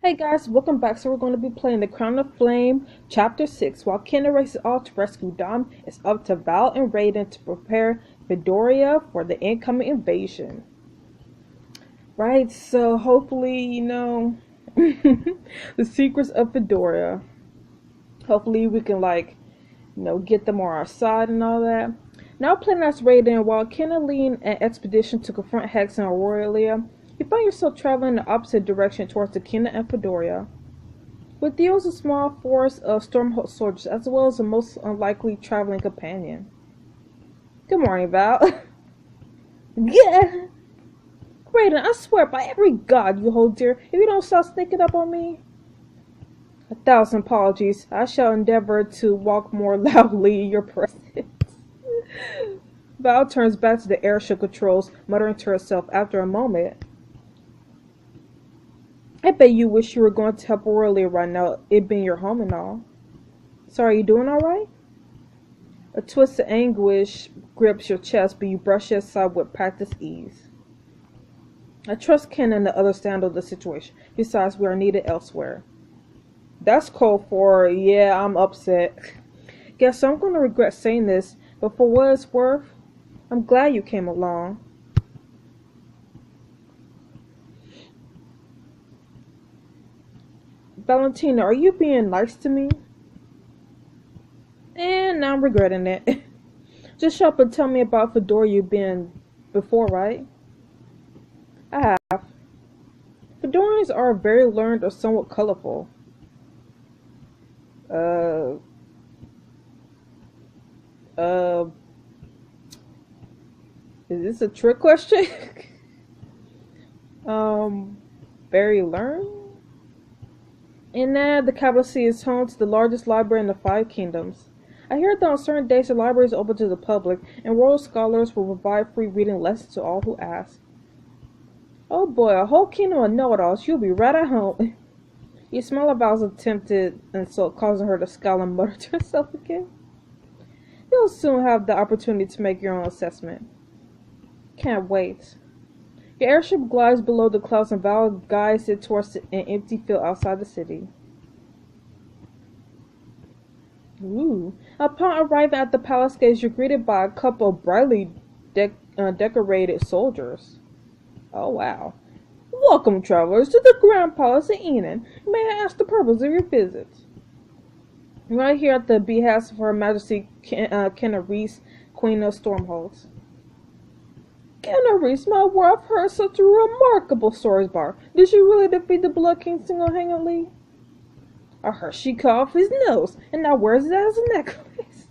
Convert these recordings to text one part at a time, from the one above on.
Hey guys, welcome back. So we're going to be playing The Crown of Flame, Chapter 6. While Kenna races off to rescue Dom, it's up to Val and Raiden to prepare Fydoria for the incoming invasion. Right, so hopefully, the secrets of Fydoria. Hopefully we can, get them on our side and all that. Now playing as Raiden, while Kenna lead an expedition to confront Hex and Aurelia, you find yourself traveling in the opposite direction towards the Kingdom and Fydoria. With you is a small force of Stormhold soldiers, as well as a most unlikely traveling companion. Good morning, Val. Yeah! Raiden, I swear by every god you hold dear, if you don't stop sneaking up on me. 1,000 apologies. I shall endeavor to walk more loudly in your presence. Val turns back to the airship controls, muttering to herself after a moment. I bet you wish you were going to help Aurelia right now, it being your home and all. So are you doing alright? A twist of anguish grips your chest, but you brush it aside with practiced ease. I trust Ken and the others to handle the situation. Besides, we are needed elsewhere. That's code for, yeah, I'm upset. Guess I'm going to regret saying this, but for what it's worth, I'm glad you came along. Valentina, are you being nice to me? And now I'm regretting it. Just shut up and tell me about Fydoria you've been before, right? I have. Fedorians are very learned or somewhat colorful. Uh, is this a trick question? Very learned? In that, the capital city is home to the largest library in the Five Kingdoms. I hear that on certain days the library is open to the public, and royal scholars will provide free reading lessons to all who ask. Oh boy, a whole kingdom of know-it-alls, you'll be right at home. You smell like Val's attempted insult, causing her to scowl and mutter to herself again. You'll soon have the opportunity to make your own assessment. Can't wait. Your airship glides below the clouds and Val guides it towards an empty field outside the city. Ooh. Upon arriving at the palace gates, you're greeted by a couple of brightly decorated soldiers. Oh wow. Welcome, travelers, to the Grand Palace of Enon. May I ask the purpose of your visit? Right here at the behest of Her Majesty Kenna Reese, Queen of Stormhold. Kenna Reese, my word, I've heard such a remarkable stories about her. Did she really defeat the Blood King single-handedly? I heard she cut off his nose, and now wears it as a necklace.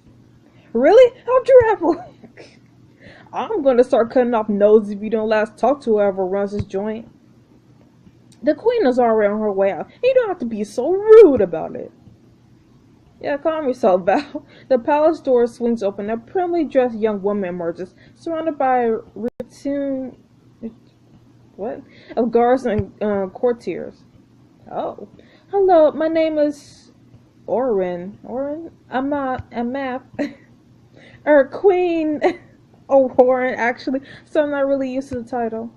Really? How dreadful! I'm going to start cutting off noses if you don't last talk to whoever runs this joint. The queen is already on her way out. You don't have to be so rude about it. Yeah, calm yourself, Val. The palace door swings open. A primly dressed young woman emerges, surrounded by a routine of guards and courtiers. Oh, hello. My name is Orin. I'm not a math. Or Queen Orin, actually. So I'm not really used to the title.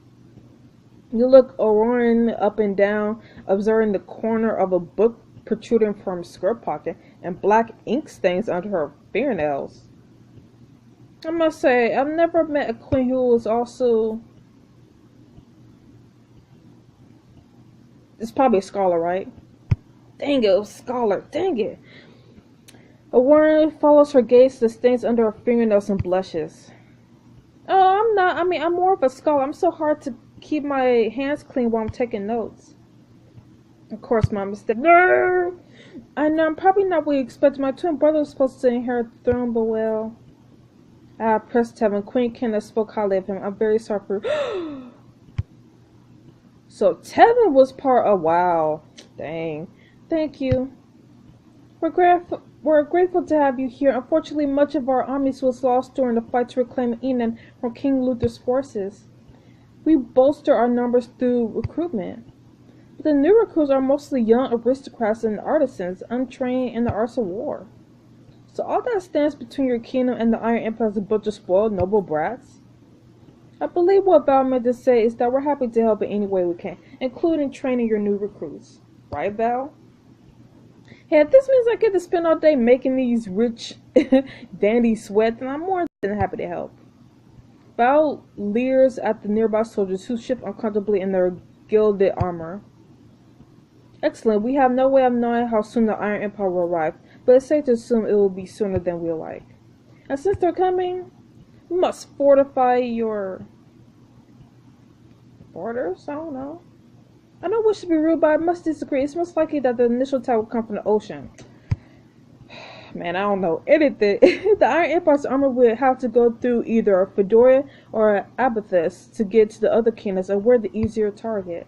You look Orin up and down, observing the corner of a book protruding from her skirt pocket and black ink stains under her fingernails. I must say, I've never met a queen who was also... It's probably a scholar, right? Dang it, it was a scholar. Dang it. A woman follows her gaze to the stains under her fingernails and blushes. Oh, I'm not. I'm more of a scholar. I'm so hard to keep my hands clean while I'm taking notes. Of course, my mistake. No! I know, I'm probably not what you expected. My twin brother was supposed to inherit the throne, but well... pressed heaven. Queen Kenna spoke highly of him. I'm very sorry for... So, Tevin was part of... Wow. Dang. Thank you. We're grateful to have you here. Unfortunately, much of our armies was lost during the fight to reclaim Enon from King Luther's forces. We bolster our numbers through recruitment. But the new recruits are mostly young aristocrats and artisans, untrained in the arts of war. So all that stands between your kingdom and the Iron Empire is a bunch of spoiled noble brats? I believe what Val meant to say is that we're happy to help in any way we can, including training your new recruits. Right, Val? Hey, if this means I get to spend all day making these rich dandy sweats, then I'm more than happy to help. Val leers at the nearby soldiers who shift uncomfortably in their gilded armor. Excellent. We have no way of knowing how soon the Iron Empire will arrive, but it's safe to assume it will be sooner than we'll like. And since they're coming, we must fortify your borders? I don't know. I don't wish to be rude, but I must disagree. It's most likely that the initial attack will come from the ocean. Man, I don't know anything. The Iron Empire's armor would have to go through either Fydoria or Abathis to get to the other kingdoms, and we're the easier target.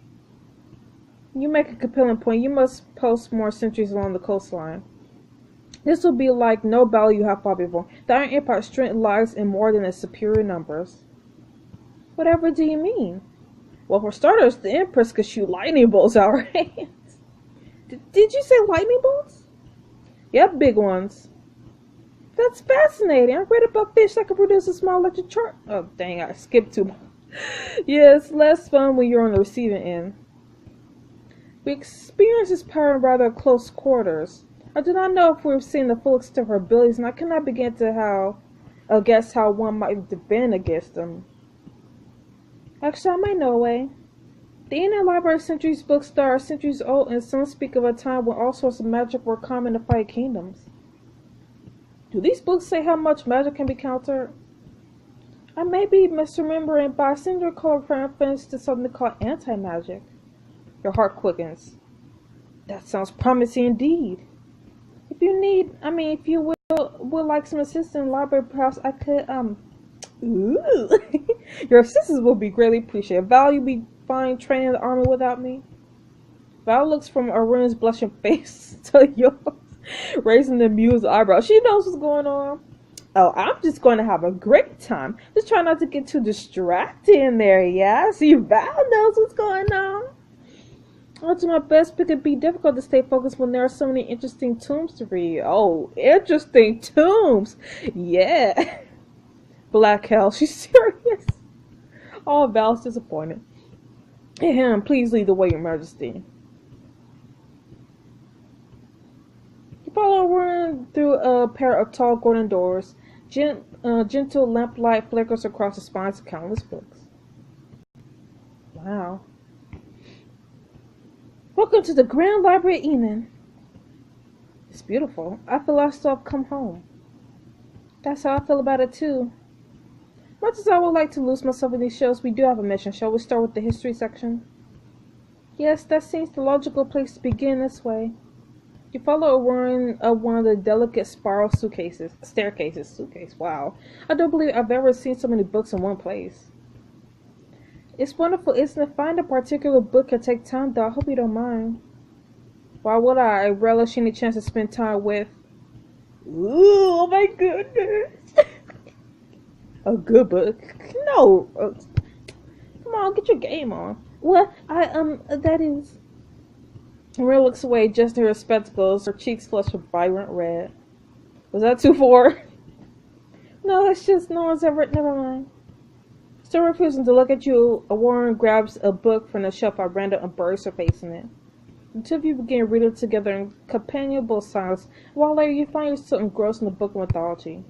You make a compelling point. You must post more sentries along the coastline. This will be like no battle you have fought before. The Iron Empire's strength lies in more than its superior numbers. Whatever do you mean? Well, for starters, the Empress could shoot lightning bolts out her hands. Did you say lightning bolts? Yep, big ones. That's fascinating. I read about fish that can produce a small electric charge. Oh, dang, I skipped too much. Yeah, it's less fun when you're on the receiving end. We experience this power in rather close quarters. I do not know if we've seen the full extent of her abilities, and I cannot begin to guess how one might defend against them. Actually, I might know a way. The Indian Library Centuries books that are centuries old, and some speak of a time when all sorts of magic were common to fight kingdoms. Do these books say how much magic can be countered? I may be misremembering, but I seem to recall reference to something called anti-magic. Your heart quickens. That sounds promising indeed. If you would like some assistance in the library, perhaps I could, ooh. Your assistance will be greatly appreciated. Val, you'll be fine training the army without me. Val looks from Arun's blushing face to yours, raising the amused eyebrow. She knows what's going on. Oh, I'm just going to have a great time. Just try not to get too distracted in there, yeah? See, Val knows what's going on. I'll do my best, but it can be difficult to stay focused when there are so many interesting tombs to read. Oh, interesting tombs! Yeah. Black hell, she's serious. Oh, Val's disappointed. Ahem, please lead the way, Your Majesty. You follow Warren through a pair of tall golden doors. Gentle lamplight flickers across the spines of countless books. Wow. Welcome to the Grand Library of Enon. It's beautiful. I feel like I've come home. That's how I feel about it too. Much as I would like to lose myself in these shows, we do have a mission. Shall we start with the history section? Yes, that seems the logical place to begin this way. You follow Aurora up one of the delicate spiral staircases. Wow. I don't believe I've ever seen so many books in one place. It's wonderful, isn't it? Find a particular book can take time, though. I hope you don't mind. Why would I relish any chance to spend time with? Ooh, oh my goodness. A good book? No. Come on, get your game on. What? That is... Maria looks away, adjusting her spectacles, her cheeks flushed with vibrant red. Was that too far? No, that's just no one's ever... Never mind. Still refusing to look at you, Warren grabs a book from the shelf at random and buries her face in it. The two of you begin reading together in companionable silence, while later you find yourself engrossed in the book of mythology.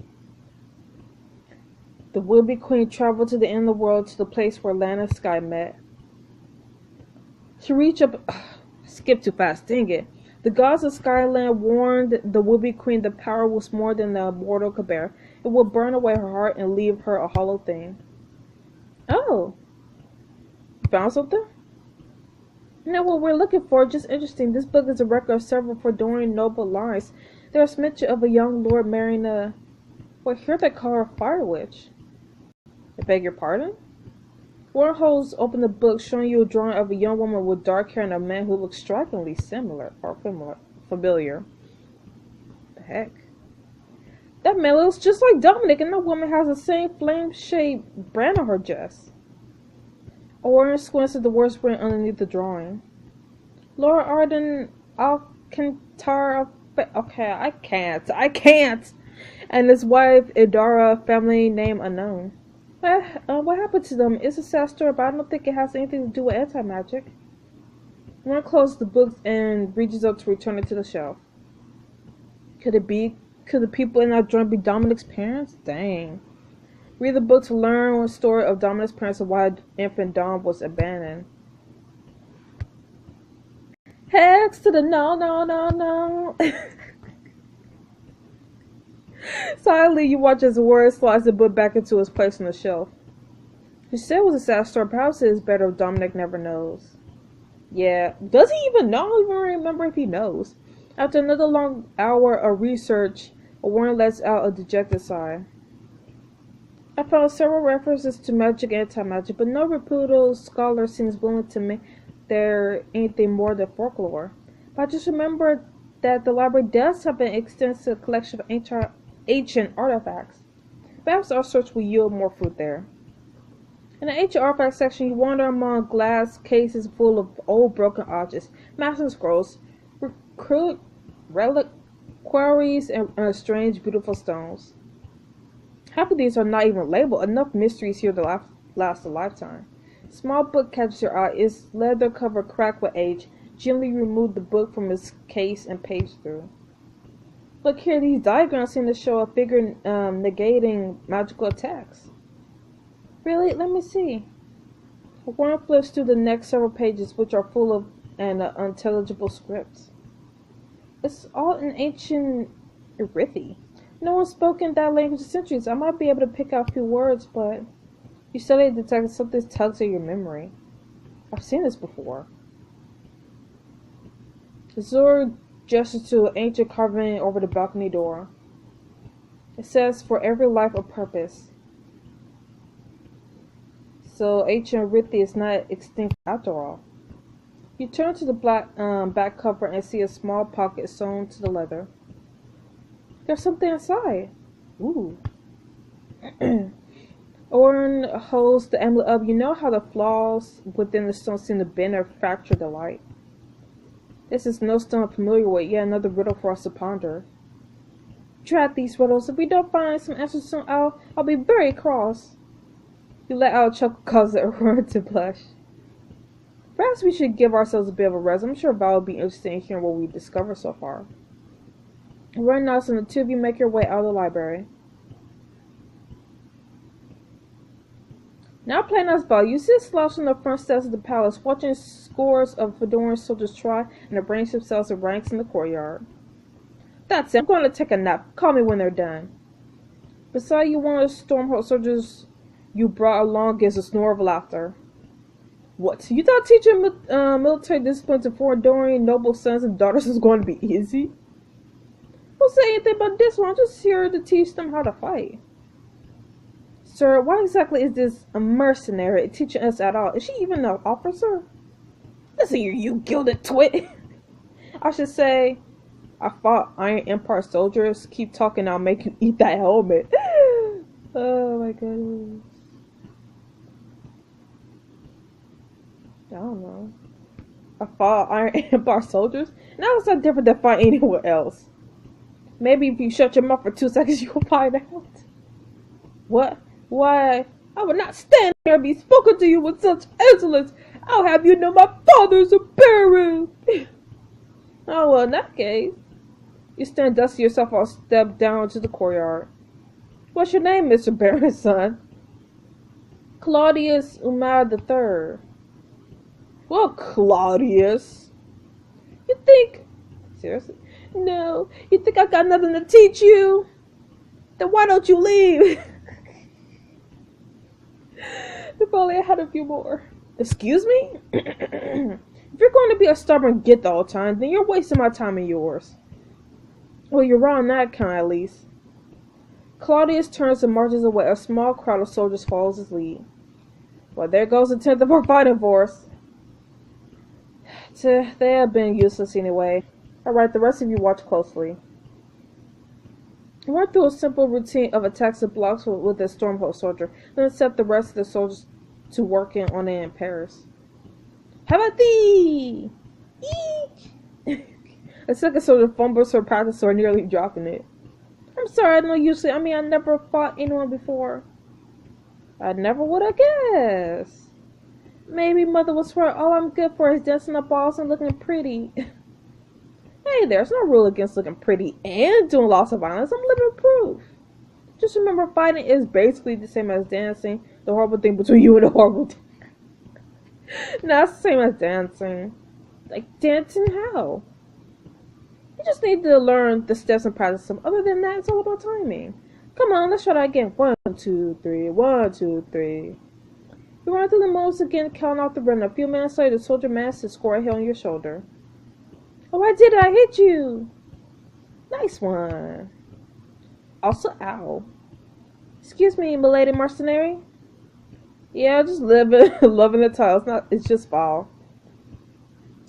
The would-be queen traveled to the end of the world, to the place where land and sky met. She reached up... Skip too fast, dang it. The gods of Skyland warned the would-be queen that power was more than the mortal could bear. It would burn away her heart and leave her a hollow thing. Oh. Found something? You know what we're looking for? Just interesting. This book is a record of several Fydoran noble lines. There's mention of a young lord marrying a... Well, here they call her a fire witch. I beg your pardon? Warren holds open the book, showing you a drawing of a young woman with dark hair and a man who looks strikingly familiar. The heck? That man looks just like Dominic, and that woman has the same flame-shaped brand on her chest. Warren squints at the words written underneath the drawing. Laura Arden Alcantara... Okay, I can't! And his wife, Idara, family name unknown. What happened to them? It's a sad story, but I don't think it has anything to do with anti-magic. Ron closes the books and reaches up to return it to the shelf. Could it be? Could the people in that joint be Dominic's parents? Dang. Read the book to learn the story of Dominic's parents and why infant Dom was abandoned. Hex to the no, no, no, no. Silently, you watch as Ward slides the book back into its place on the shelf. She said it was a sad story. Perhaps it is better if Dominic never knows. Yeah, does he even know? I don't even remember if he knows. After another long hour of research, Warren lets out a dejected sigh. I found several references to magic and anti-magic, but no reputable scholar seems willing to make there anything more than folklore. But I just remembered that the library does have an extensive collection of ancient artifacts. Perhaps our search will yield more fruit there. In the ancient artifacts section, you wander among glass cases full of old broken objects, maps and scrolls, reliquaries, and strange, beautiful stones. Half of these are not even labeled. Enough mysteries here to last a lifetime. Small book catches your eye. Its leather cover cracked with age. Gently remove the book from its case and page through. Look here, these diagrams seem to show a figure negating magical attacks. Really? Let me see. Warren flips through the next several pages, which are full of an unintelligible script. It's all in ancient Irithi. No one spoke in that language in centuries. I might be able to pick out a few words, but you suddenly detect something tugs at your memory. I've seen this before. Zor gestures to an ancient carving over the balcony door. It says, "For every life a purpose." So ancient Irithi is not extinct after all. You turn to the back cover and see a small pocket sewn to the leather. There's something inside. Ooh. Orin holds the amulet up. You know how the flaws within the stone seem to bend or fracture the light. This is no stone I'm familiar with, yet another riddle for us to ponder. Drat these riddles. If we don't find some answers soon, I'll be very cross. You let out a chuckle, cause Orin to blush. Perhaps we should give ourselves a bit of a rest. I'm sure Val will be interested in hearing what we've discovered so far. Right now, so the two of you make your way out of the library. Now playing as Val, you sit slouched on the front steps of the palace, watching scores of Fydoran soldiers try and arrange themselves in ranks in the courtyard. That's it. I'm going to take a nap. Call me when they're done. Beside you, one of the Stormhold soldiers you brought along gives a snore of laughter. What? You thought teaching military discipline to Fydoran noble sons and daughters is going to be easy? Don't say anything about this one. I'm just here to teach them how to fight. Sir, why exactly is this a mercenary teaching us at all? Is she even an officer? Listen here, you gilded twit. I should say, I fought Iron Empire soldiers. Keep talking, I'll make you eat that helmet. Oh my goodness. I don't know. I fought Iron Empire soldiers? Now it's not different than fighting anywhere else. Maybe if you shut your mouth for 2 seconds, you'll find out. What? Why? I will not stand here and be spoken to you with such insolence. I'll have you know my father's a baron. Oh, well, in that case, you stand dusty yourself. I'll step down to the courtyard. What's your name, Mr. Baron's son? Claudius Umar III. Well, Claudius. You think... Seriously? No, you think I got nothing to teach you? Then why don't you leave? If only I had a few more. Excuse me? If you're going to be a stubborn git the whole time, then you're wasting my time and yours. Well, you're wrong on that count, at least. Claudius turns and marches away. A small crowd of soldiers follows his lead. Well, there goes the 10th of our fighting force. They have been useless anyway. Alright, the rest of you watch closely. Run through a simple routine of attacks and blocks with a Stormhold soldier, then set the rest of the soldiers to working on it in Paris. How about thee? Eek! A second soldier fumbles her practice sword, nearly dropping it. I'm sorry, I never fought anyone before. I never would have guessed. Maybe Mother was right. All I'm good for is dancing the balls and looking pretty. Hey, there's no rule against looking pretty and doing lots of violence. I'm living proof. Just remember, fighting is basically the same as dancing. The horrible thing between you and the horrible thing. No, it's the same as dancing. Like, dancing how? You just need to learn the steps and practice them. Other than that, it's all about timing. Come on, let's try that again. 1, 2, 3. 1, 2, 3. You run through the moves again, counting off the run. A few minutes later, the soldier managed to score a hit on your shoulder. Oh, I did it! I hit you! Nice one. Also, ow. Excuse me, milady mercenary? Yeah, just living, loving the title. It's just foul.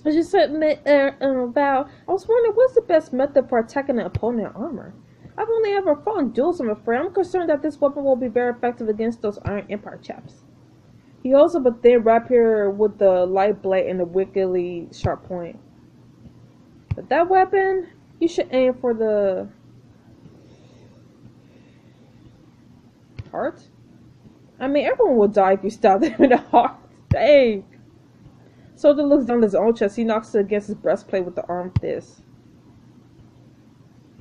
As you said, Val, I was wondering what's the best method for attacking an opponent in armor? I've only ever fought in duels, I'm afraid. I'm concerned that this weapon will be very effective against those Iron Empire chaps. He holds up a thin rapier with the light blade and a wickedly sharp point. But that weapon, you should aim for the heart? I mean, everyone will die if you stab them in the heart. Dang. Soldier looks down his own chest. He knocks it against his breastplate with the arm fist.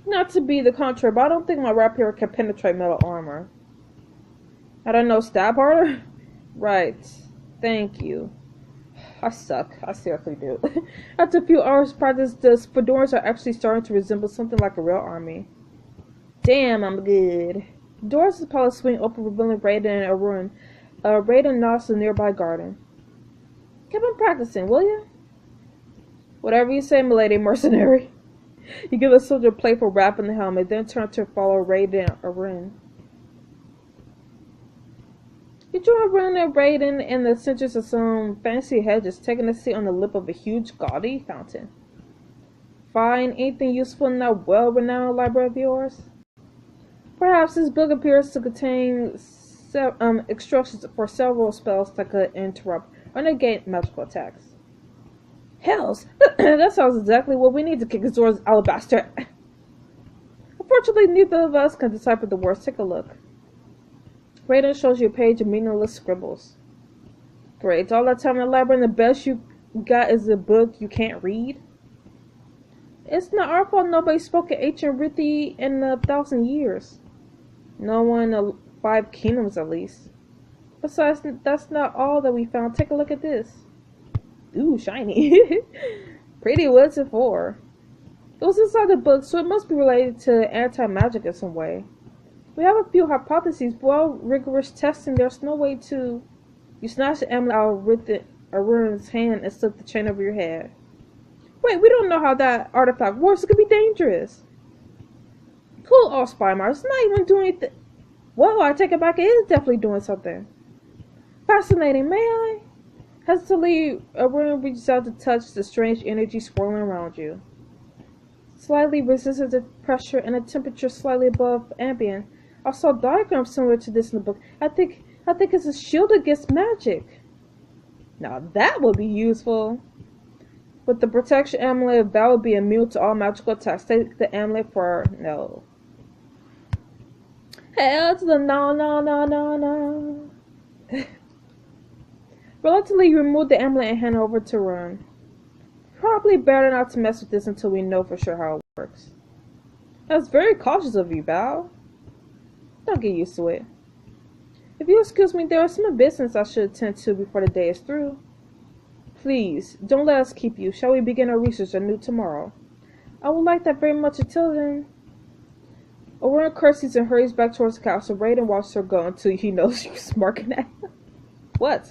Not to be the contrary, but I don't think my rapier can penetrate metal armor. I don't know, stab harder? Right. Thank you. I suck. I seriously do. After a few hours practice, the Fydoras are actually starting to resemble something like a real army. Damn, I'm good. The doors of the palace swing open, revealing Raiden and Arun. Raiden nods to the nearby garden. Keep on practicing, will you? Whatever you say, milady mercenary. You give the soldier a playful rap in the helmet, then turn to follow Raiden and Arun. You join Arun and Raiden in the center of some fancy hedges, taking a seat on the lip of a huge, gaudy fountain. Find anything useful in that well-renowned library of yours? Perhaps this book appears to contain instructions for several spells that could interrupt or negate magical attacks. Hells! That sounds exactly what we need to kick Zora's alabaster. Unfortunately, neither of us can decipher the words. Take a look. Raiden shows you a page of meaningless scribbles. Great. All that time in the library and the best you got is a book you can't read? It's not our fault nobody spoke in ancient Rithi in 1,000 years. No one in the 5 kingdoms, at least. Besides, that's not all that we found. Take a look at this. Ooh, shiny. Pretty, what's it for? It was inside the book, so it must be related to anti-magic in some way. We have a few hypotheses, but while rigorous testing, there's no way to... You snatch the amulet out of Arun's hand and slip the chain over your head. Wait, we don't know how that artifact works. It could be dangerous. Cool off, Spymar. It's not even doing anything. Well, I take it back. It is definitely doing something. Fascinating, may I? Hesitantly, Arun reaches out to touch the strange energy swirling around you. Slightly resistant to pressure and a temperature slightly above ambient. I saw diagrams similar to this in the book. I think it's a shield against magic. Now that would be useful. With the protection amulet, Val would be immune to all magical attacks. Take the amulet for no. Hell to the no. Reluctantly, you remove the amulet and hand it over to Run. Probably better not to mess with this until we know for sure how it works. That's very cautious of you, Val. Don't get used to it. If you excuse me, there is some business I should attend to before the day is through. Please, don't let us keep you. Shall we begin our research anew tomorrow? I would like that very much. Until then. Aurora curtsies and hurries back towards the castle. Raiden watches her go until he knows she's smirking at him. What?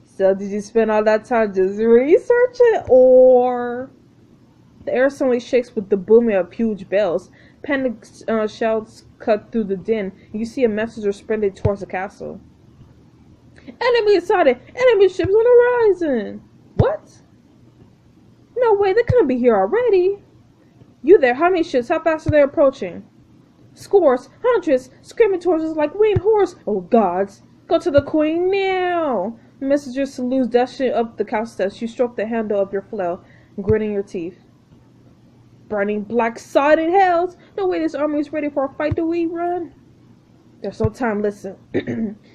So did you spend all that time just researching, or... The air suddenly shakes with the booming of huge bells. Panic shouts cut through the din, and you see a messenger sprinting towards the castle. Enemy sighted! Enemy ships on the horizon! What? No way, they couldn't be here already. You there, how many ships? How fast are they approaching? Scores, hundreds, screaming towards us like winged horse. Oh gods, go to the queen now! The messenger salutes, dashing up the castle steps. You stroke the handle of your flail, gritting your teeth. Burning black-sided hells! No way this army is ready for a fight. Do we run? There's no time, listen.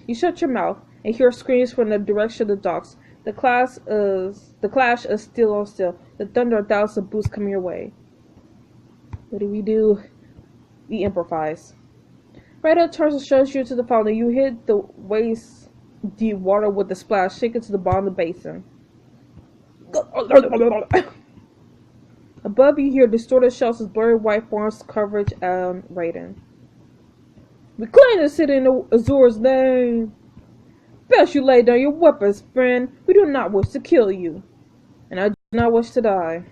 You shut your mouth. and hear screams from the direction of the docks. The clash is steel on steel. The thunder of thousands of boots coming your way. What do? We improvise. Radar turns and shows you to the fountain. You hit the waist deep water with a splash, shaken to the bottom of the basin. Above you hear distorted shouts of blurry white forms coverage on Raiden. We claim the city in Azur's name. Best you lay down your weapons, friend. We do not wish to kill you. And I do not wish to die.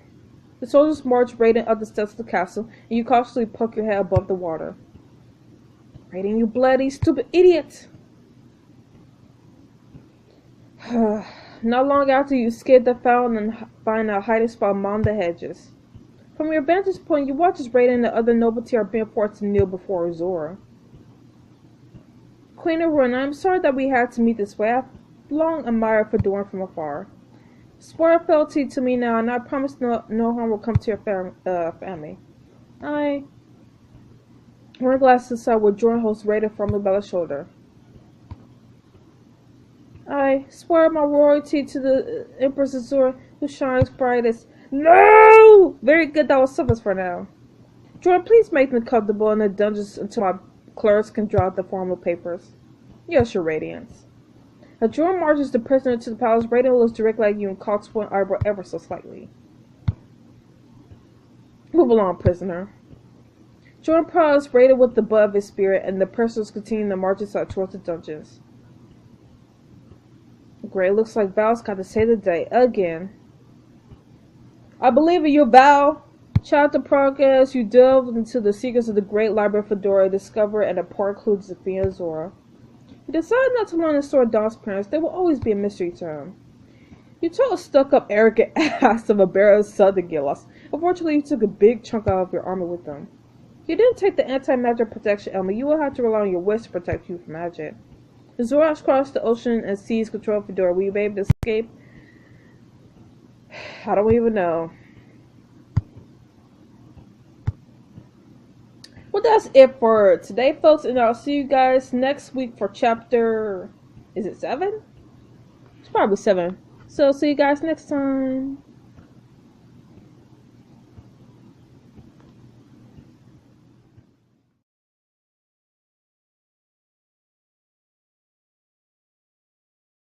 The soldiers march Raiden up the steps of the castle, and you cautiously poke your head above the water. Raiden, you bloody, stupid idiot! Not long after you skid the fountain and find a hiding spot among the hedges. From your vantage point, you watch as Raiden and the other nobility are being forced to kneel before Azura. Queen of Ruin, I am sorry that we had to meet this way. I have long admired Fydoria from afar. Swear fealty to me now, and I promise no harm will come to your family. I... One glass aside with Jordan holds Raiden firmly by the shoulder. I swear my royalty to the Empress Azura, who shines brightest. No! Very good, that will suffice for now. Jordan, please make me comfortable in the dungeons until my clerks can draw out the formal papers. Yes, your radiance. As Jordan marches the prisoner to the palace, Raiden looks directly at you and cocks one eyebrow ever so slightly. Move along, prisoner. Jordan prods Raiden with the butt of his spear, and the prisoners continue to march aside towards the dungeons. Great, looks like Val's got to save the day again. I believe in you, Val. Chapter progress, you delve into the secrets of the great library of Fydoria, discover and impart clues to defeat Azura. You decide not to learn the story of Dawn's parents. They will always be a mystery to him. You told a stuck-up, arrogant ass of a bear son to get lost. Unfortunately, you took a big chunk out of your armor with them. You didn't take the anti-magic protection element. You will have to rely on your wits to protect you from magic. Azura has crossed the ocean and seas control of Fydoria. Will you be able to escape? I don't even know. Well, that's it for today, folks, and I'll see you guys next week for chapter... Is it 7? It's probably 7. So, see you guys next time.